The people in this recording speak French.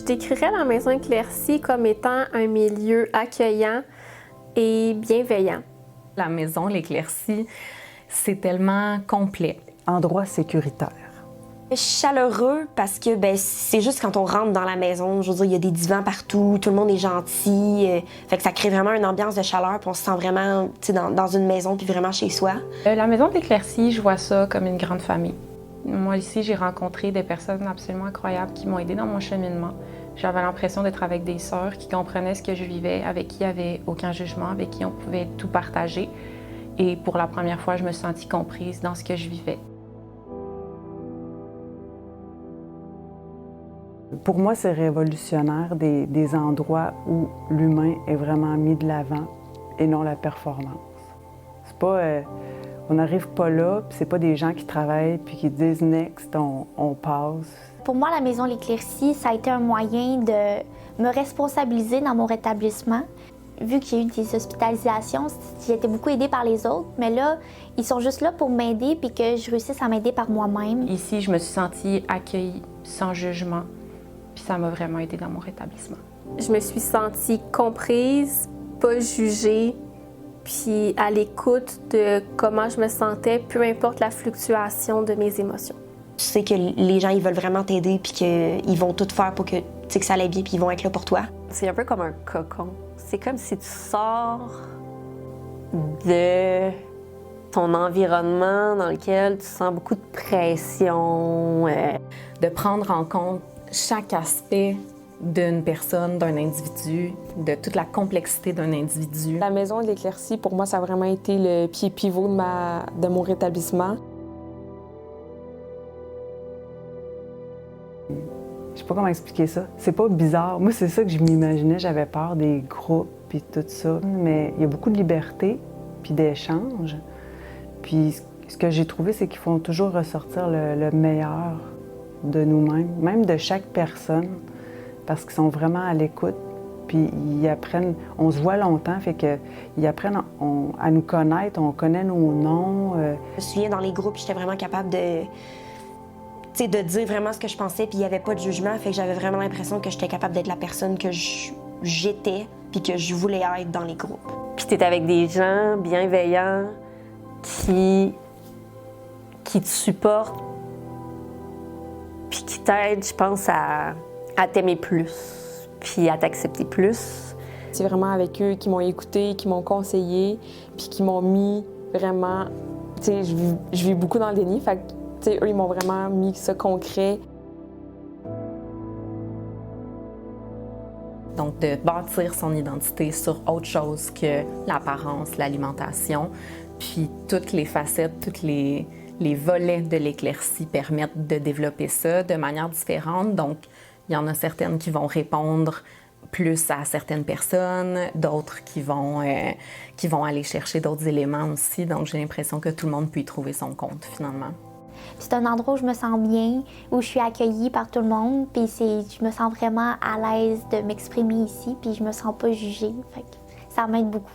Je décrirais la Maison Éclaircie comme étant un milieu accueillant et bienveillant. La Maison L'Éclaircie, c'est tellement complet. Endroit sécuritaire. Chaleureux parce que c'est juste quand on rentre dans la maison, je veux dire, il y a des divans partout, tout le monde est gentil, fait que ça crée vraiment une ambiance de chaleur, puis on se sent vraiment dans une maison puis vraiment chez soi. La Maison de l'Éclaircie, je vois ça comme une grande famille. Moi ici, j'ai rencontré des personnes absolument incroyables qui m'ont aidée dans mon cheminement. J'avais l'impression d'être avec des sœurs qui comprenaient ce que je vivais, avec qui il n'y avait aucun jugement, avec qui on pouvait tout partager. Et pour la première fois, je me suis sentie comprise dans ce que je vivais. Pour moi, c'est révolutionnaire des endroits où l'humain est vraiment mis de l'avant et non la performance. C'est pas, on n'arrive pas là, puis c'est pas des gens qui travaillent puis qui disent next, on passe. Pour moi, la Maison L'Éclaircie, ça a été un moyen de me responsabiliser dans mon rétablissement. Vu qu'il y a eu des hospitalisations, j'ai été beaucoup aidée par les autres, mais là, ils sont juste là pour m'aider puis que je réussisse à m'aider par moi-même. Ici, je me suis sentie accueillie sans jugement, puis ça m'a vraiment aidée dans mon rétablissement. Je me suis sentie comprise, pas jugée, puis à l'écoute de comment je me sentais, peu importe la fluctuation de mes émotions. Tu sais que les gens, ils veulent vraiment t'aider puis qu'ils vont tout faire pour que ça aille bien puis ils vont être là pour toi. C'est un peu comme un cocon. C'est comme si tu sors de ton environnement dans lequel tu sens beaucoup de pression. De prendre en compte chaque aspect d'une personne, d'un individu, de toute la complexité d'un individu. La Maison de l'Éclaircie, pour moi, ça a vraiment été le pied pivot de mon rétablissement. Je sais pas comment expliquer ça. C'est pas bizarre. Moi, c'est ça que je m'imaginais. J'avais peur des groupes puis tout ça. Mais il y a beaucoup de liberté puis d'échange. Puis ce que j'ai trouvé, c'est qu'ils font toujours ressortir le meilleur de nous-mêmes, même de chaque personne, parce qu'ils sont vraiment à l'écoute. Puis ils apprennent, on se voit longtemps, fait qu'ils apprennent à nous connaître, on connaît nos noms. Je me souviens, dans les groupes, j'étais vraiment capable de dire vraiment ce que je pensais, puis il n'y avait pas de jugement, fait que j'avais vraiment l'impression que j'étais capable d'être la personne que j'étais, puis que je voulais être dans les groupes. Puis tu es avec des gens bienveillants qui te supportent, puis qui t'aident, je pense, à t'aimer plus, puis à t'accepter plus. C'est vraiment avec eux qui m'ont écouté, qui m'ont conseillé, puis qui m'ont mis vraiment... Tu sais, je vis beaucoup dans le déni, fait que, eux, ils m'ont vraiment mis ça concret. Donc, de bâtir son identité sur autre chose que l'apparence, l'alimentation, puis toutes les facettes, tous les volets de l'éclaircie permettent de développer ça de manière différente. Donc, il y en a certaines qui vont répondre plus à certaines personnes, d'autres qui vont aller chercher d'autres éléments aussi. Donc, j'ai l'impression que tout le monde peut y trouver son compte, finalement. C'est un endroit où je me sens bien, où je suis accueillie par tout le monde, puis je me sens vraiment à l'aise de m'exprimer ici, puis je me sens pas jugée. Fait que ça m'aide beaucoup.